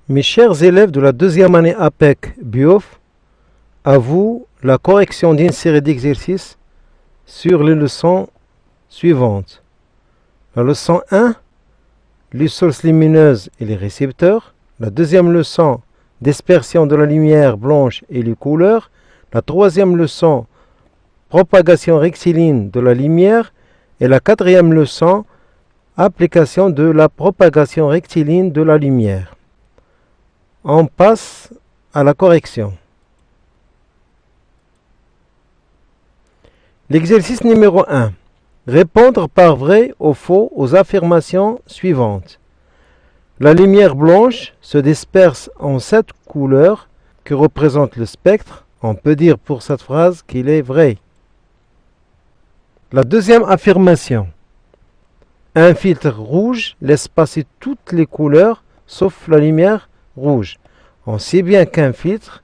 Mes chers élèves de la deuxième année APEC BIOF, à vous la correction d'une série d'exercices sur les leçons suivantes. La leçon 1, les sources lumineuses et les récepteurs. La deuxième leçon, dispersion de la lumière blanche et les couleurs. La troisième leçon, propagation rectiligne de la lumière. Et la quatrième leçon, application de la propagation rectiligne de la lumière. On passe à la correction. L'exercice numéro 1. Répondre par vrai ou faux aux affirmations suivantes. La lumière blanche se disperse en 7 couleurs que représente le spectre. On peut dire pour cette phrase qu'il est vrai. La deuxième affirmation. Un filtre rouge laisse passer toutes les couleurs sauf la lumière rouge. On sait bien qu'un filtre,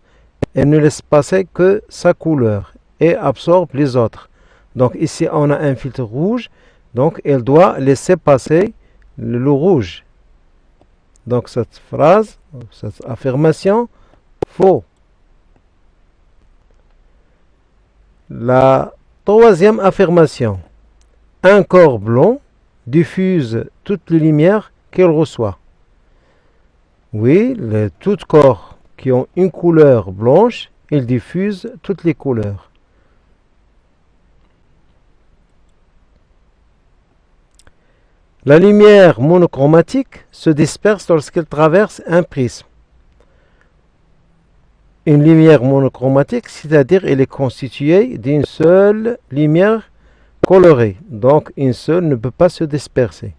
elle ne laisse passer que sa couleur et absorbe les autres. Donc ici on a un filtre rouge, donc elle doit laisser passer le rouge. Donc cette phrase, cette affirmation, faux. La troisième affirmation. Un corps blanc diffuse toutes les lumières qu'il reçoit. Oui, tous corps qui ont une couleur blanche, ils diffusent toutes les couleurs. La lumière monochromatique se disperse lorsqu'elle traverse un prisme. Une lumière monochromatique, c'est-à-dire elle est constituée d'une seule lumière colorée. Donc une seule ne peut pas se disperser.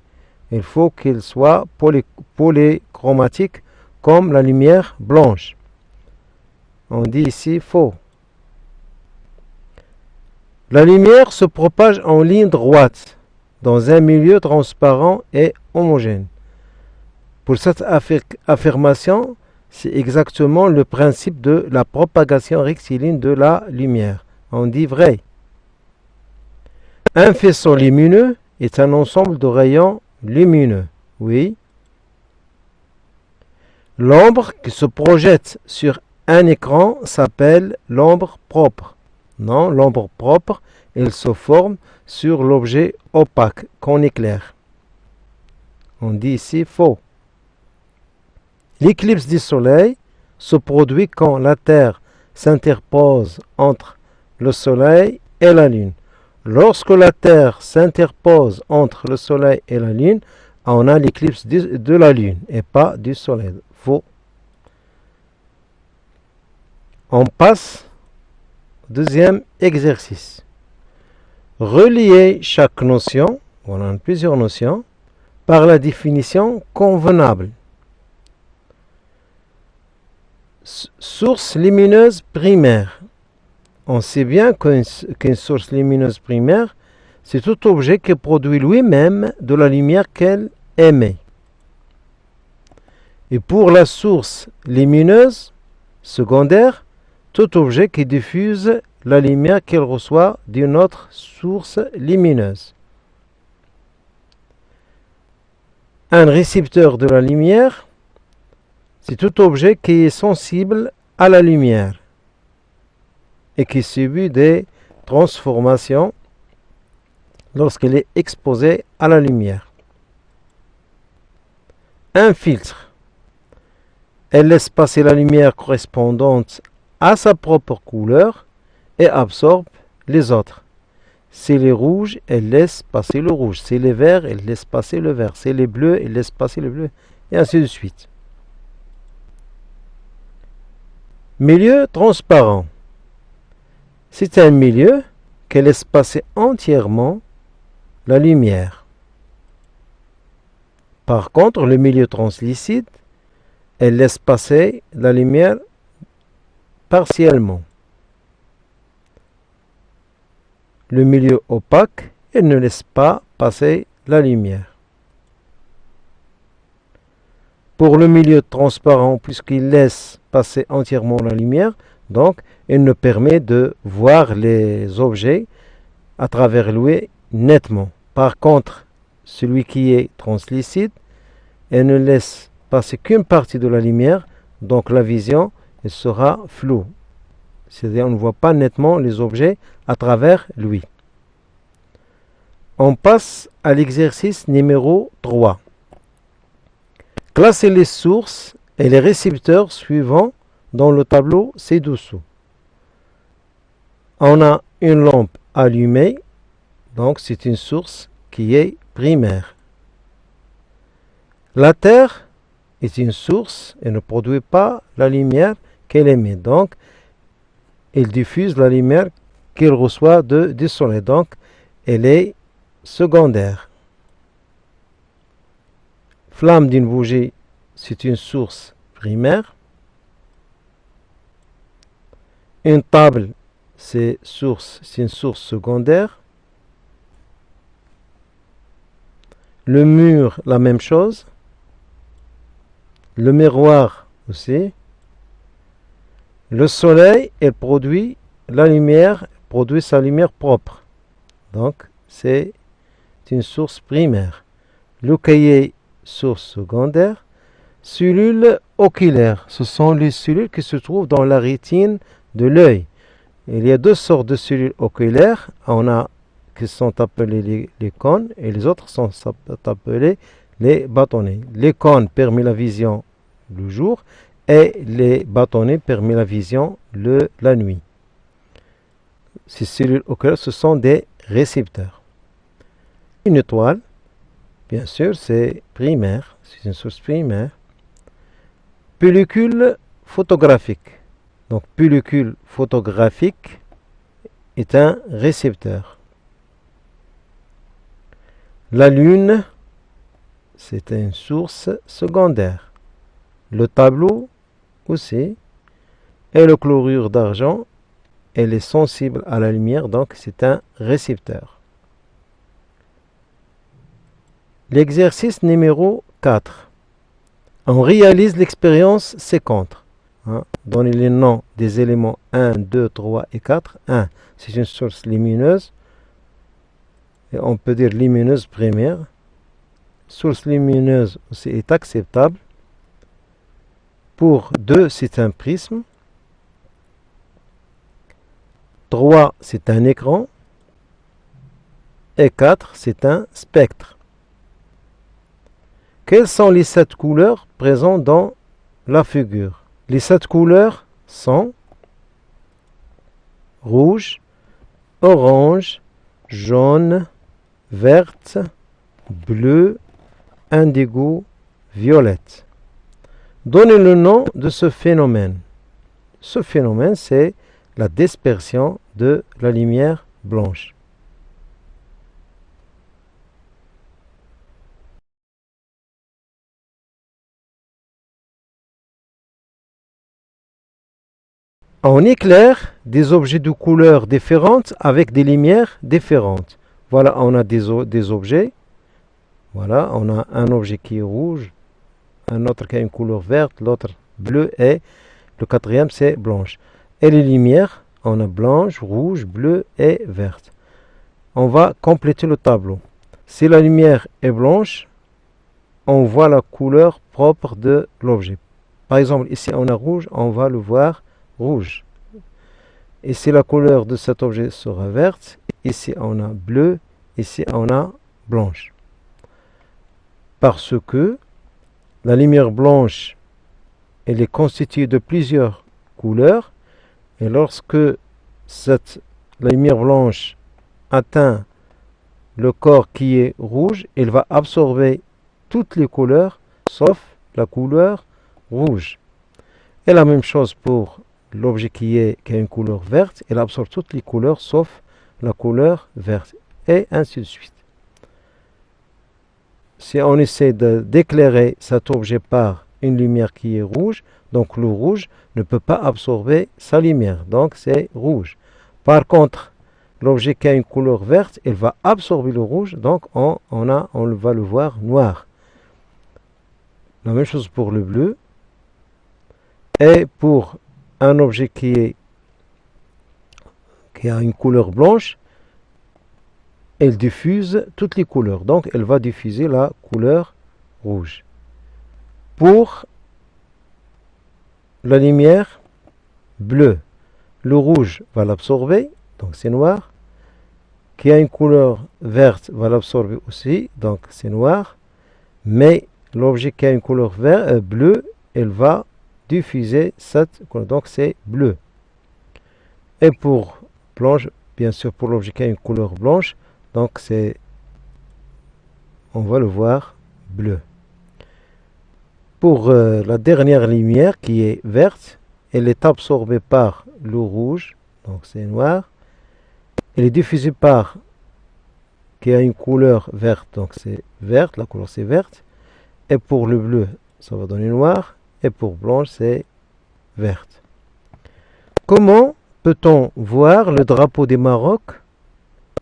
Il faut qu'il soit polychromatique comme la lumière blanche. On dit ici faux. La lumière se propage en ligne droite dans un milieu transparent et homogène. Pour cette affirmation, c'est exactement le principe de la propagation rectiligne de la lumière. On dit vrai. Un faisceau lumineux est un ensemble de rayons lumineux. Oui. L'ombre qui se projette sur un écran s'appelle l'ombre propre. Non, l'ombre propre, elle se forme sur l'objet opaque qu'on éclaire. On dit ici faux. L'éclipse du soleil se produit quand la Terre s'interpose entre le soleil et la lune. Lorsque la Terre s'interpose entre le soleil et la lune, on a l'éclipse de la lune et pas du soleil. Faux. On passe au deuxième exercice. Relier chaque notion, on a plusieurs notions, par la définition convenable. Source lumineuse primaire. On sait bien qu'une source lumineuse primaire, c'est tout objet qui produit lui-même de la lumière qu'elle émet. Et pour la source lumineuse secondaire, tout objet qui diffuse la lumière qu'elle reçoit d'une autre source lumineuse. Un récepteur de la lumière, c'est tout objet qui est sensible à la lumière et qui subit des transformations lorsqu'elle est exposée à la lumière. Un filtre, elle laisse passer la lumière correspondante à sa propre couleur et absorbe les autres. Si les rouges, elle laisse passer le rouge. Si les verts, elle laisse passer le vert. Si les bleus, elle laisse passer le bleu. Et ainsi de suite. Milieu transparent. C'est un milieu qui laisse passer entièrement la lumière. Par contre, le milieu translucide, elle laisse passer la lumière partiellement. Le milieu opaque, elle ne laisse pas passer la lumière. Pour le milieu transparent, puisqu'il laisse passer entièrement la lumière, donc il nous permet de voir les objets à travers lui nettement. Par contre, celui qui est translucide, elle ne laisse passer qu'une partie de la lumière, donc la vision elle sera floue. C'est-à-dire on ne voit pas nettement les objets à travers lui. On passe à l'exercice numéro 3. Classez les sources et les récepteurs suivants dans le tableau ci-dessous. On a une lampe allumée, donc c'est une source qui est primaire. La Terre est une source et ne produit pas la lumière qu'elle émet, donc elle diffuse la lumière qu'elle reçoit du soleil, donc elle est secondaire. Flamme d'une bougie, c'est une source primaire. Une table, c'est une source secondaire. Le mur, la même chose. Le miroir aussi. Le soleil, il produit la lumière, produit sa lumière propre. Donc, c'est une source primaire. Le cahier, source secondaire. Cellules oculaires, ce sont les cellules qui se trouvent dans la rétine de l'œil. Il y a deux sortes de cellules oculaires. On a qui sont appelées les cônes et les autres sont appelés les bâtonnets. Les cônes permettent la vision le jour et les bâtonnets permettent la vision la nuit. Ces cellules oculaires, ce sont des récepteurs. Une étoile, bien sûr, c'est primaire, c'est une source primaire. Pellicule photographique. Donc, pellicule photographique est un récepteur. La Lune, c'est une source secondaire. Le tableau aussi. Et le chlorure d'argent, elle est sensible à la lumière, donc c'est un récepteur. L'exercice numéro 4. On réalise l'expérience séquente. Donnez les noms des éléments 1, 2, 3 et 4. 1, c'est une source lumineuse. Et on peut dire lumineuse primaire. Source lumineuse aussi est acceptable. Pour 2, c'est un prisme. 3, c'est un écran. Et 4, c'est un spectre. Quelles sont les 7 couleurs présentes dans la figure? Les 7 couleurs sont rouge, orange, jaune, verte, bleu, indigo, violette. Donnez le nom de ce phénomène. Ce phénomène, c'est la dispersion de la lumière blanche. On éclaire des objets de couleurs différentes avec des lumières différentes. Voilà, on a des objets. Voilà, on a un objet qui est rouge, un autre qui a une couleur verte, l'autre bleu et le quatrième c'est blanche. Et les lumières, on a blanche, rouge, bleu et verte. On va compléter le tableau. Si la lumière est blanche, on voit la couleur propre de l'objet. Par exemple, ici on a rouge, on va le voir rouge. Et si la couleur de cet objet sera verte, ici on a bleu, ici on a blanche. Parce que la lumière blanche, elle est constituée de plusieurs couleurs, et lorsque la lumière blanche atteint le corps qui est rouge, elle va absorber toutes les couleurs, sauf la couleur rouge. Et la même chose pour l'objet qui a une couleur verte, elle absorbe toutes les couleurs sauf la couleur verte, et ainsi de suite. Si on essaie d'éclairer cet objet par une lumière qui est rouge, donc le rouge ne peut pas absorber sa lumière, donc c'est rouge. Par contre, l'objet qui a une couleur verte, il va absorber le rouge, donc on va le voir noir. La même chose pour le bleu. Et pour un objet qui a une couleur blanche, elle diffuse toutes les couleurs. Donc, elle va diffuser la couleur rouge. pour la lumière bleue. Le rouge va l'absorber, donc c'est noir. Qui a une couleur verte va l'absorber aussi, donc c'est noir. Mais l'objet qui a une couleur bleue, elle va diffuser cette couleur, donc c'est bleu. Et pour blanche, bien sûr pour l'objet qui a une couleur blanche, donc c'est, on va le voir bleu. Pour la dernière lumière qui est verte, elle est absorbée par le rouge, donc c'est noir. Elle est diffusée par qui a une couleur verte, donc c'est verte, la couleur c'est verte. Et pour le bleu, ça va donner noir. Et pour blanche, c'est verte. Comment peut-on voir le drapeau du Maroc?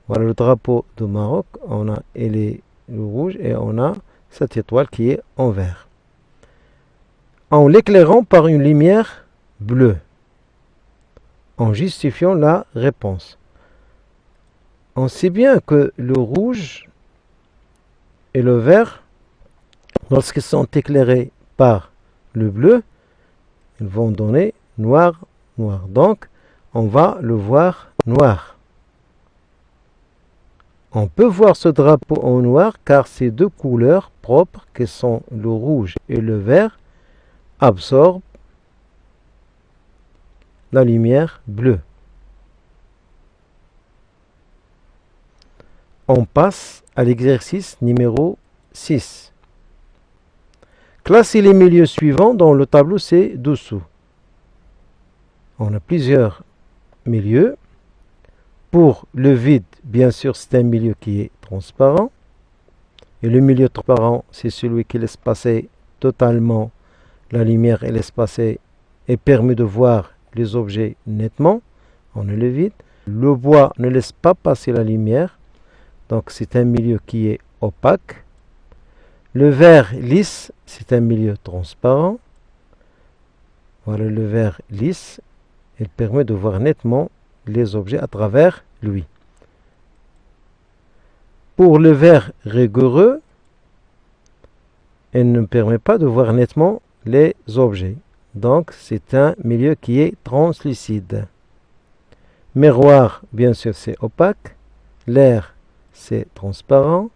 Voilà le drapeau du Maroc. On a le rouge et on a cette étoile qui est en vert. En l'éclairant par une lumière bleue. En justifiant la réponse. On sait bien que le rouge et le vert, lorsqu'ils sont éclairés par le bleu, ils vont donner noir, noir. Donc, on va le voir noir. On peut voir ce drapeau en noir car ces deux couleurs propres, qui sont le rouge et le vert, absorbent la lumière bleue. On passe à l'exercice numéro 6. Classez les milieux suivants dans le tableau ci-dessous. On a plusieurs milieux. Pour le vide, bien sûr, c'est un milieu qui est transparent. Et le milieu transparent, c'est celui qui laisse passer totalement la lumière et laisse passer et permet de voir les objets nettement. On a le vide. Le bois ne laisse pas passer la lumière. Donc c'est un milieu qui est opaque. Le verre lisse, c'est un milieu transparent. Voilà le verre lisse. Il permet de voir nettement les objets à travers lui. Pour le verre rigoureux, il ne permet pas de voir nettement les objets. Donc c'est un milieu qui est translucide. Miroir, bien sûr, c'est opaque. L'air, c'est transparent.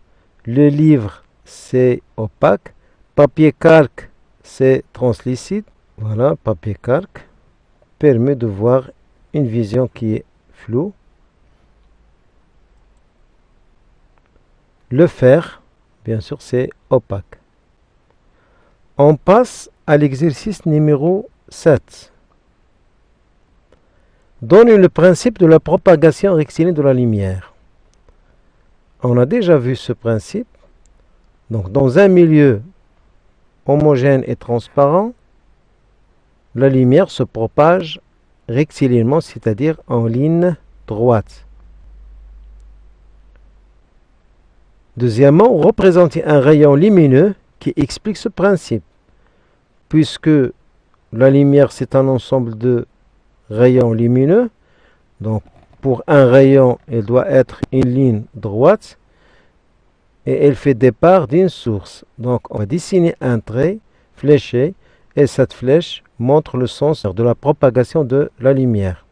Le livre, c'est opaque. Papier calque, c'est translucide. Voilà, papier calque permet de voir une vision qui est floue. Le fer, bien sûr, c'est opaque. On passe à l'exercice numéro 7. Donne le principe de la propagation rectiligne de la lumière. On a déjà vu ce principe. Donc, dans un milieu homogène et transparent, la lumière se propage rectilinément, c'est-à-dire en ligne droite. Deuxièmement, représenter un rayon lumineux qui explique ce principe. Puisque la lumière, c'est un ensemble de rayons lumineux, donc pour un rayon, il doit être une ligne droite et elle fait départ d'une source. Donc on va dessiner un trait fléché et cette flèche montre le sens de la propagation de la lumière.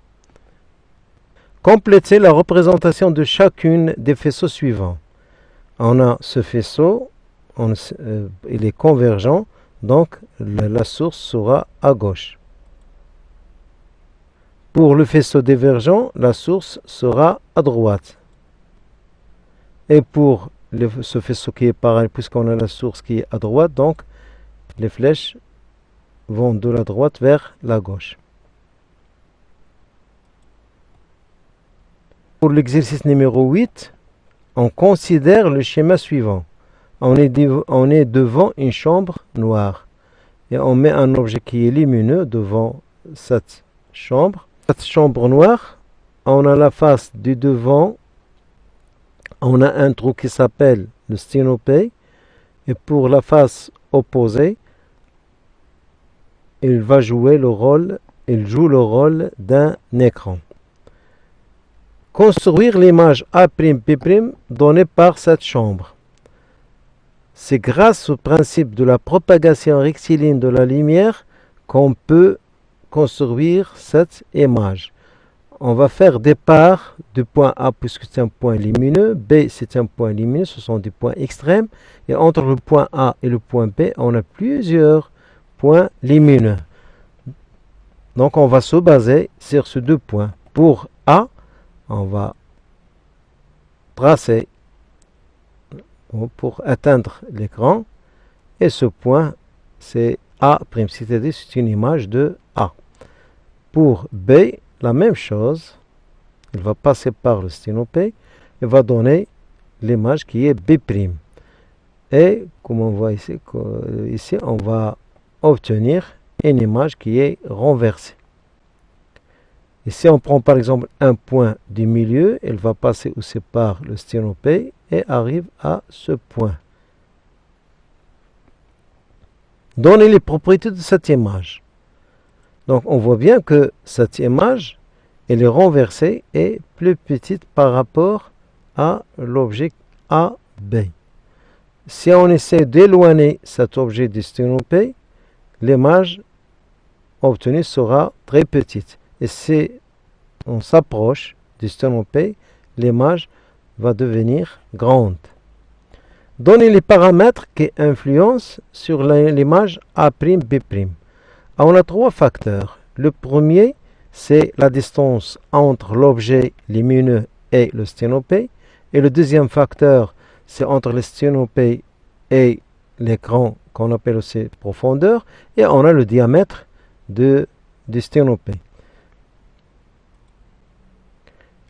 Complétez la représentation de chacune des faisceaux suivants. On a ce faisceau, il est convergent, donc la source sera à gauche. Pour le faisceau divergent, la source sera à droite. Et pour ce faisceau qui est pareil, puisqu'on a la source qui est à droite, donc les flèches vont de la droite vers la gauche. Pour l'exercice numéro 8, on considère le schéma suivant. On est devant une chambre noire et on met un objet qui est lumineux devant cette chambre. Cette chambre noire, on a la face du devant, on a un trou qui s'appelle le sténopée et pour la face opposée, il joue le rôle d'un écran. Construire l'image A'P' donnée par cette chambre. c'est grâce au principe de la propagation rectiligne de la lumière qu'on peut construire cette image. On va faire départ du point A puisque c'est un point lumineux, B c'est un point lumineux, ce sont des points extrêmes, et entre le point A et le point B, on a plusieurs points lumineux. Donc on va se baser sur ces deux points. Pour A, on va tracer pour atteindre l'écran, et ce point c'est A', c'est-à-dire c'est une image de A. Pour B, la même chose, il va passer par le sténopé et va donner l'image qui est B'. Et comme on voit ici, on va obtenir une image qui est renversée. Et si on prend par exemple un point du milieu, il va passer aussi par le sténopé et arrive à ce point. Donner les propriétés de cette image. Donc on voit bien que cette image, elle est renversée et plus petite par rapport à l'objet AB. Si on essaie d'éloigner cet objet du sténopé, l'image obtenue sera très petite. Et si on s'approche du sténopé, l'image va devenir grande. Donnez les paramètres qui influencent sur l'image A'B'. On a trois facteurs. Le premier, c'est la distance entre l'objet lumineux et le sténopé. Et le deuxième facteur, c'est entre le sténopé et l'écran qu'on appelle aussi profondeur. Et on a le diamètre du sténopé.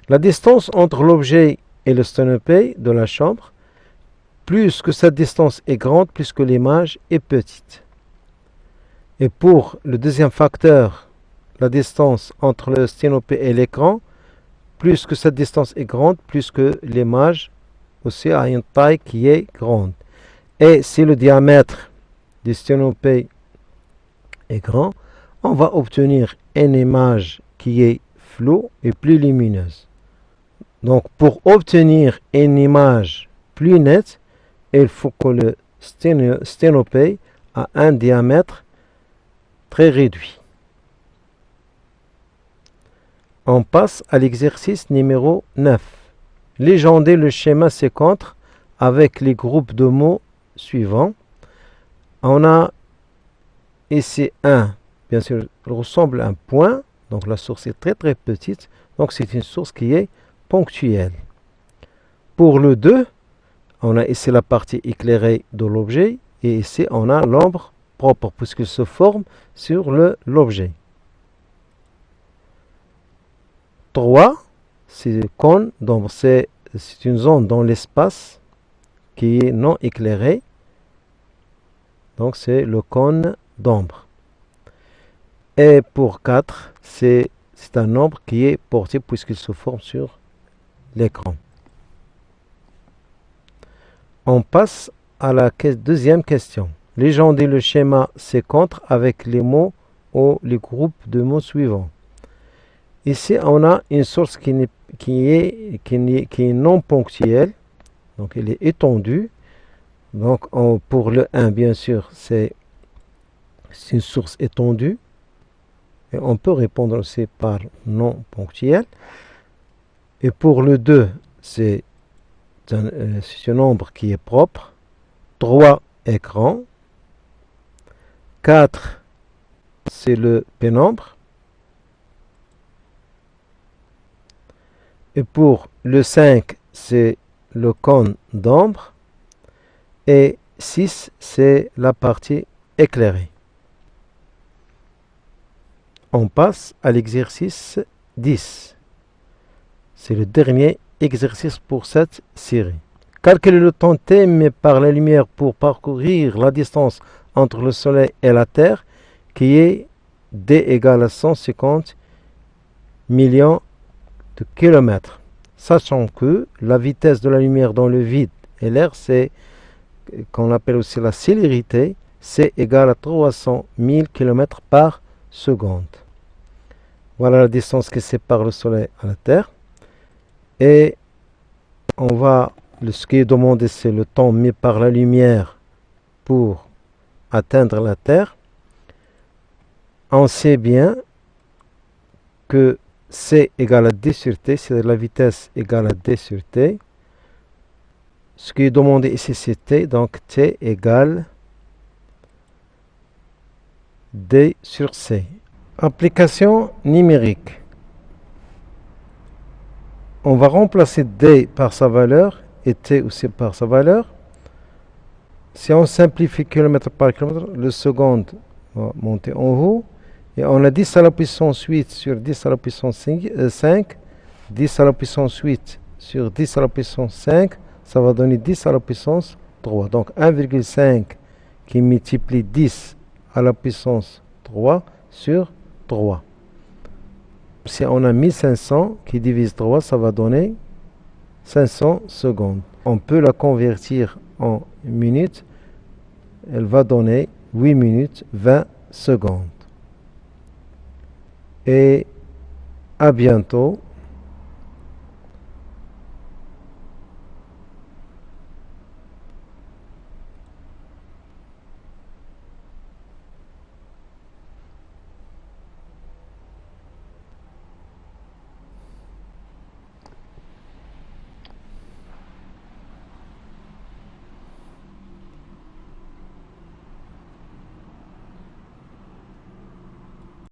La distance entre l'objet et le sténopé de la chambre, plus que cette distance est grande, plus que l'image est petite. Et pour le deuxième facteur, la distance entre le sténopé et l'écran, plus que cette distance est grande, plus que l'image aussi a une taille qui est grande. Et si le diamètre du sténopé est grand, on va obtenir une image qui est floue et plus lumineuse. Donc pour obtenir une image plus nette, il faut que le sténopé a un diamètre très réduit. On passe à l'exercice numéro 9. Légender le schéma séquentre avec les groupes de mots suivants. On a ici un, bien sûr, il ressemble à un point, donc la source est très très petite, donc c'est une source qui est ponctuelle. Pour le 2, on a ici la partie éclairée de l'objet, et ici on a l'ombre propre, puisqu'il se forme sur l'objet. 3, c'est le cône d'ombre, c'est une zone dans l'espace qui est non éclairée, donc c'est le cône d'ombre. Et pour 4, c'est un nombre qui est porté puisqu'il se forme sur l'écran. On passe à la deuxième question. Légender le schéma séquentre avec les mots ou les groupes de mots suivants. Ici, on a une source qui est non ponctuelle, donc elle est étendue. Donc pour le 1, bien sûr, c'est une source étendue. Et on peut répondre aussi par non ponctuel. Et pour le 2, c'est un nombre qui est propre. 3 écrans. 4, c'est le pénombre. Et pour le 5, c'est le cône d'ombre. Et 6, c'est la partie éclairée. On passe à l'exercice 10. C'est le dernier exercice pour cette série. Calculez le temps t mis par la lumière pour parcourir la distance entre le Soleil et la Terre, qui est d égale à 150 millions de kilomètres. Sachant que la vitesse de la lumière dans le vide et l'air, c'est qu'on appelle aussi la célérité, c'est égal à 300 000 km par seconde. Voilà la distance qui sépare le Soleil à la Terre. Et ce qui est demandé, c'est le temps mis par la lumière pour atteindre la Terre. On sait bien que c égale à d sur t, c'est la vitesse égale à d sur t. Ce qui est demandé ici, c'est t, donc t égale d sur c. Application numérique. On va remplacer d par sa valeur et t aussi par sa valeur. Si on simplifie kilomètre par kilomètre, le seconde va monter en haut. Et on a 10 à la puissance 8 sur 10 à la puissance 5. 10 à la puissance 8 sur 10 à la puissance 5, ça va donner 10 à la puissance 3. Donc 1,5 qui multiplie 10 à la puissance 3 sur 3. Si on a 1500 qui divise 3, ça va donner 500 secondes. On peut la convertir en minutes. Elle va donner 8 minutes 20 secondes. Et à bientôt.